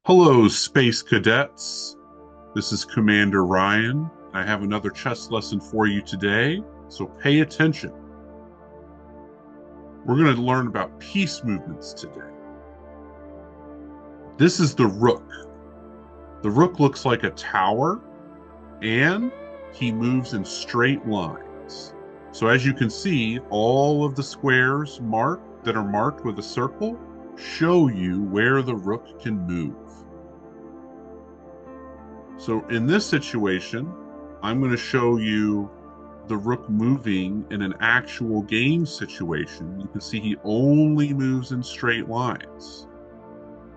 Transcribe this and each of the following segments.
Hello, Space Cadets. This is Commander Ryan. I have another chess lesson for you today, so pay attention. We're going to learn about piece movements today. This is the rook. The rook looks like a tower, and he moves in straight lines. So as you can see, all of the squares that are marked with a circle show you where the rook can move. So in this situation, I'm going to show you the rook moving in an actual game situation. You can see he only moves in straight lines.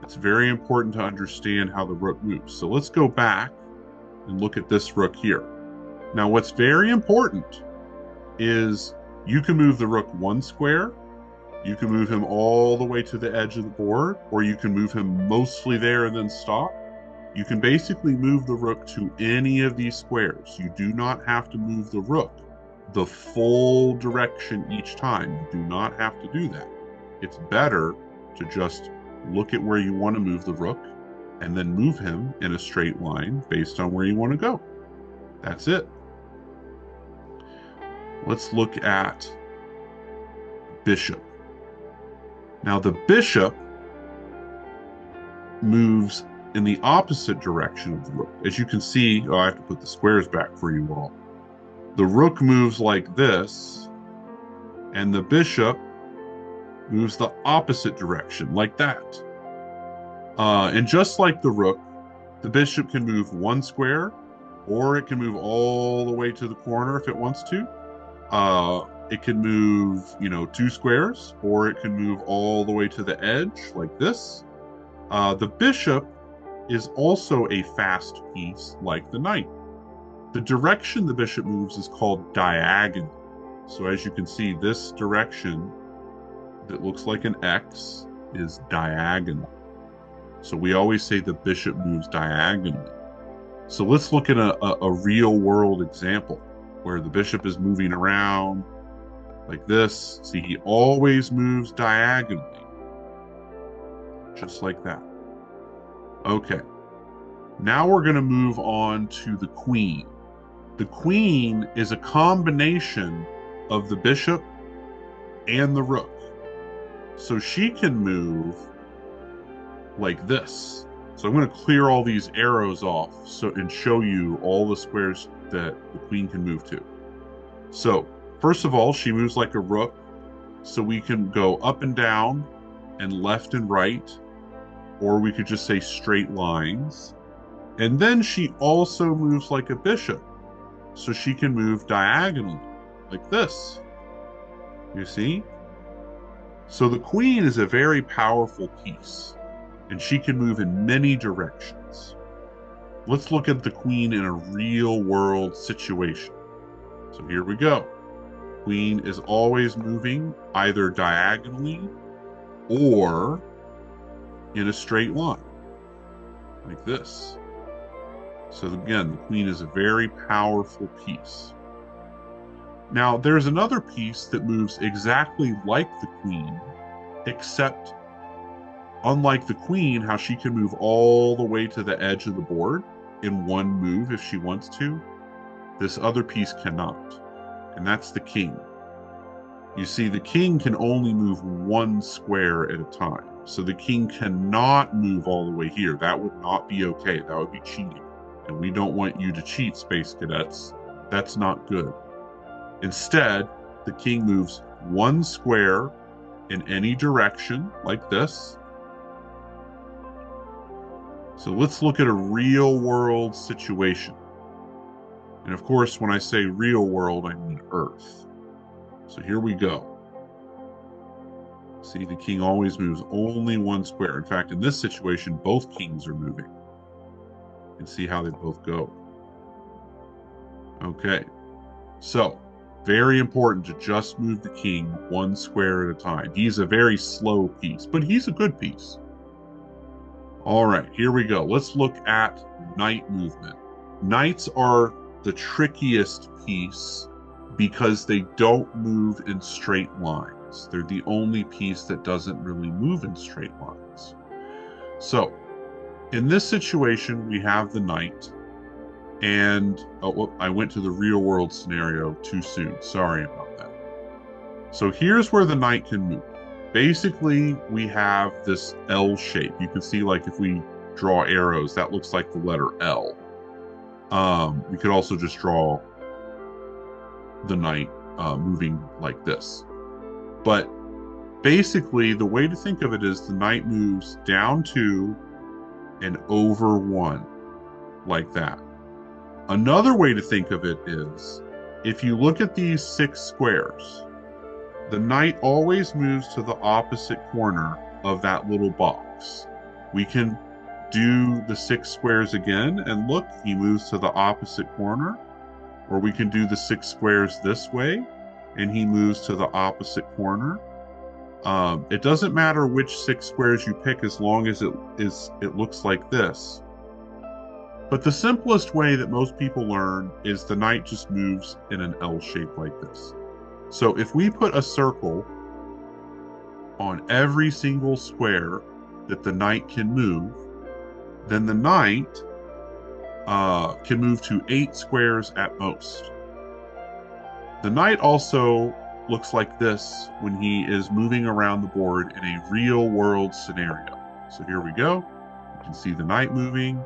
It's very important to understand how the rook moves. So let's go back and look at this rook here. Now what's very important is you can move the rook one square, you can move him all the way to the edge of the board, or you can move him mostly there and then stop. You can basically move the rook to any of these squares. You do not have to move the rook the full direction each time. You do not have to do that. It's better to just look at where you want to move the rook and then move him in a straight line based on where you want to go. That's it. Let's look at bishop. Now the bishop moves in the opposite direction of the rook. As you can see, I have to put the squares back for you all. The rook moves like this, and the bishop moves the opposite direction, like that. And just like the rook, the bishop can move one square, or it can move all the way to the corner if it wants to. It can move, two squares, or it can move all the way to the edge, like this. The bishop is also a fast piece like the knight. The direction the bishop moves is called diagonal. So as you can see, this direction that looks like an X is diagonal. So we always say the bishop moves diagonally. So let's look at a real world example where the bishop is moving around like this. See, he always moves diagonally, just like that. Okay, now we're going to move on to the queen. The queen is a combination of the bishop and the rook. So she can move like this. So I'm going to clear all these arrows off and show you all the squares that the queen can move to. So first of all, she moves like a rook. So we can go up and down and left and right, or we could just say straight lines. And then she also moves like a bishop. So she can move diagonally, like this. You see? So the queen is a very powerful piece, and she can move in many directions. Let's look at the queen in a real world situation. So here we go. Queen is always moving either diagonally or in a straight line, like this. So again, the queen is a very powerful piece. Now, there's another piece that moves exactly like the queen, except unlike the queen, how she can move all the way to the edge of the board in one move if she wants to, this other piece cannot, and that's the king. You see, the king can only move one square at a time. So the king cannot move all the way here. That would not be okay. That would be cheating. And we don't want you to cheat, Space Cadets. That's not good. Instead, the king moves one square in any direction, like this. So let's look at a real world situation. And of course, when I say real world, I mean Earth. So here we go. See, the king always moves only one square. In fact, in this situation, both kings are moving. You can see how they both go. Okay, so very important to just move the king one square at a time. He's a very slow piece, but he's a good piece. All right, here we go. Let's look at knight movement. Knights are the trickiest piece because they don't move in straight lines. They're the only piece that doesn't really move in straight lines. So In this situation, we have the knight, and I went to the real world scenario too soon. Sorry about that. So here's where the knight can move. Basically, we have this L shape. You can see, like, if we draw arrows, that looks like the letter L. We could also just draw the knight moving like this. But basically, the way to think of it is the knight moves down 2 and over 1, like that. Another way to think of it is, if you look at these 6 squares, the knight always moves to the opposite corner of that little box. We can do the 6 squares again, and look, he moves to the opposite corner. Or we can do the 6 squares this way, and he moves to the opposite corner. It doesn't matter which 6 squares you pick as long as it looks like this. But the simplest way that most people learn is the knight just moves in an L shape like this. So if we put a circle on every single square that the knight can move, then the knight can move to 8 squares at most. The knight also looks like this when he is moving around the board in a real world scenario. So here we go. You can see the knight moving.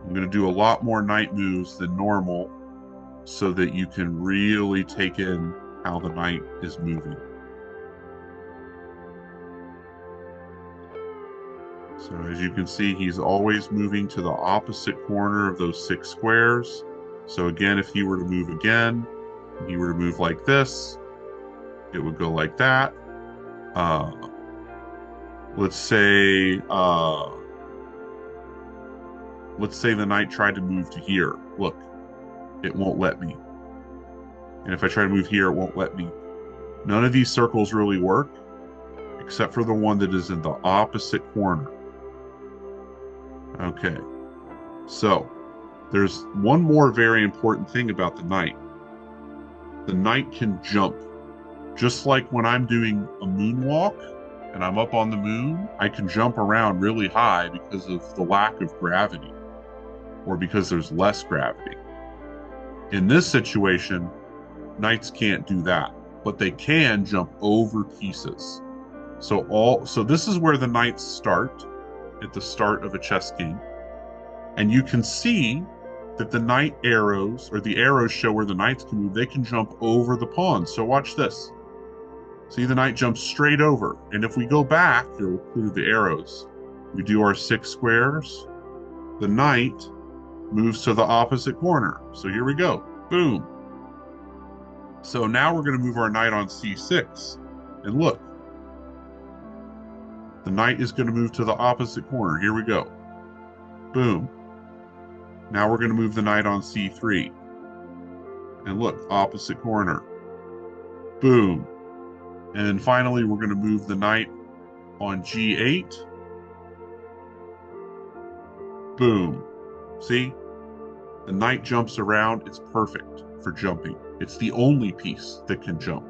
I'm going to do a lot more knight moves than normal so that you can really take in how the knight is moving. So as you can see, he's always moving to the opposite corner of those 6 squares. So again, if he were to move again, if he were to move like this, it would go like that. Let's say the knight tried to move to here. Look, it won't let me. And if I try to move here, it won't let me. None of these circles really work, except for the one that is in the opposite corner. Okay, so there's one more very important thing about the knight. The knight can jump. Just like when I'm doing a moonwalk and I'm up on the moon, I can jump around really high because of the lack of gravity, or because there's less gravity. In this situation, knights can't do that, but they can jump over pieces. So this is where the knights start, at the start of a chess game. And you can see that the knight arrows, or the arrows show where the knights can move. They can jump over the pawns. So watch this. See, the knight jumps straight over. And if we go back, it'll include the arrows. We do our 6 squares. The knight moves to the opposite corner. So here we go. Boom. So now we're going to move our knight on c6. And look, the knight is going to move to the opposite corner. Here we go. Boom. Now we're going to move the knight on c3. And look, opposite corner. Boom. And then finally, we're going to move the knight on g8. Boom. See? The knight jumps around. It's perfect for jumping. It's the only piece that can jump.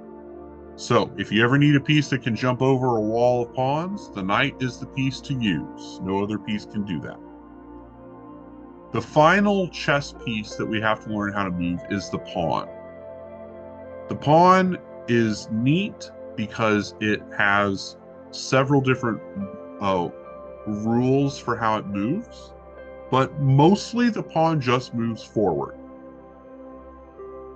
So if you ever need a piece that can jump over a wall of pawns, the knight is the piece to use. No other piece can do that. The final chess piece that we have to learn how to move is the pawn. The pawn is neat because it has several different rules for how it moves, but mostly the pawn just moves forward.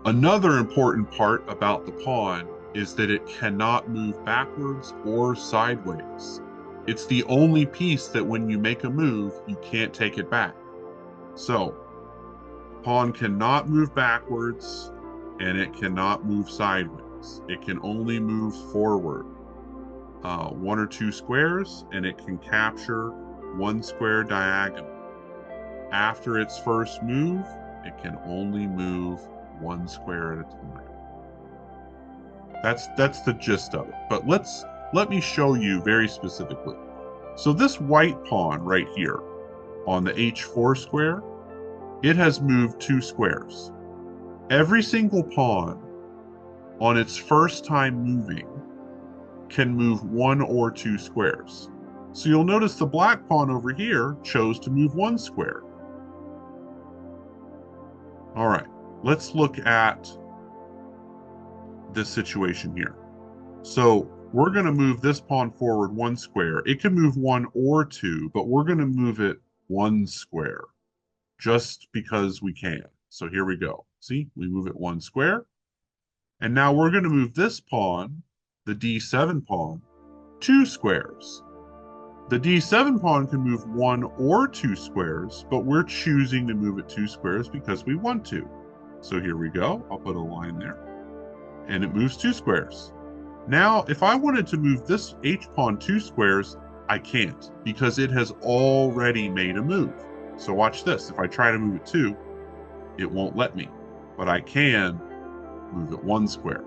Another important part about the pawn is that it cannot move backwards or sideways. It's the only piece that when you make a move, you can't take it back. So, pawn cannot move backwards and it cannot move sideways. It can only move forward 1 or 2 squares, and it can capture 1 square diagonal. After its first move, it can only move 1 square at a time. That's the gist of it. But let me show you very specifically. So this white pawn right here on the h4 square, it has moved 2 squares. Every single pawn on its first time moving can move 1 or 2 squares. So you'll notice the black pawn over here chose to move 1 square. All right, let's look at this situation here. So we're going to move this pawn forward 1 square. It can move 1 or 2, but we're going to move it 1 square just because we can. So here we go. See, we move it 1 square. And now we're going to move this pawn, the d7 pawn, 2 squares. The d7 pawn can move 1 or 2 squares, but we're choosing to move it 2 squares because we want to. So here we go. I'll put a line there. And it moves 2 squares. Now, if I wanted to move this h-pawn 2 squares, I can't because it has already made a move. So watch this. If I try to move it 2, it won't let me. But I can move it 1 square.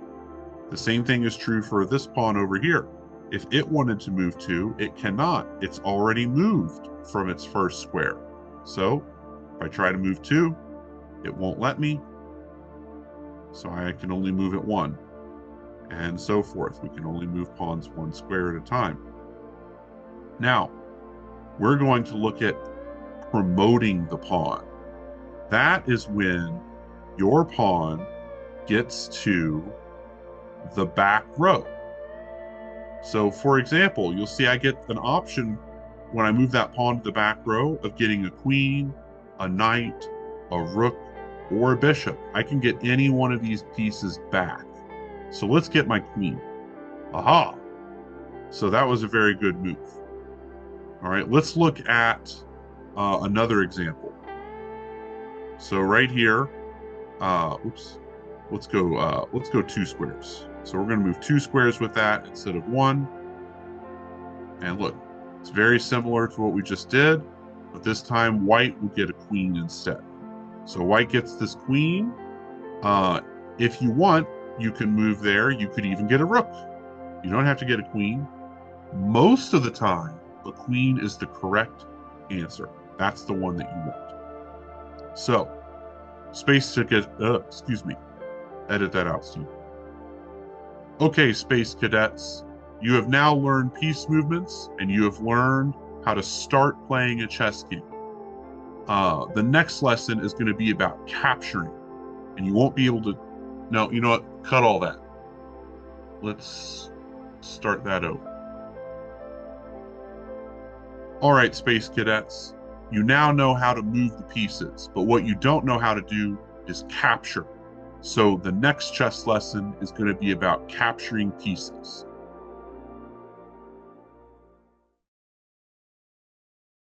The same thing is true for this pawn over here. If it wanted to move 2, it cannot. It's already moved from its first square. So if I try to move 2, it won't let me. So I can only move it 1. And so forth. We can only move pawns 1 square at a time. Now, we're going to look at promoting the pawn. That is when your pawn gets to the back row. So, for example, you'll see I get an option when I move that pawn to the back row of getting a queen, a knight, a rook, or a bishop. I can get any one of these pieces back. So let's get my queen. Aha! So that was a very good move. All right, let's look at another example. So right here, let's go 2 squares. So we're going to move 2 squares with that instead of 1. And look, it's very similar to what we just did, but this time white will get a queen instead. So white gets this queen. If you want, you can move there. You could even get a rook. You don't have to get a queen. Most of the time, the queen is the correct answer. That's the one that you want. So, space to get, edit that out, Steve. Okay, Space Cadets, you have now learned piece movements and you have learned how to start playing a chess game. The next lesson is going to be about capturing, and you won't be able to, no, you know what, cut all that. Let's start that over. All right, Space Cadets, you now know how to move the pieces, but what you don't know how to do is capture. So the next chess lesson is going to be about capturing pieces.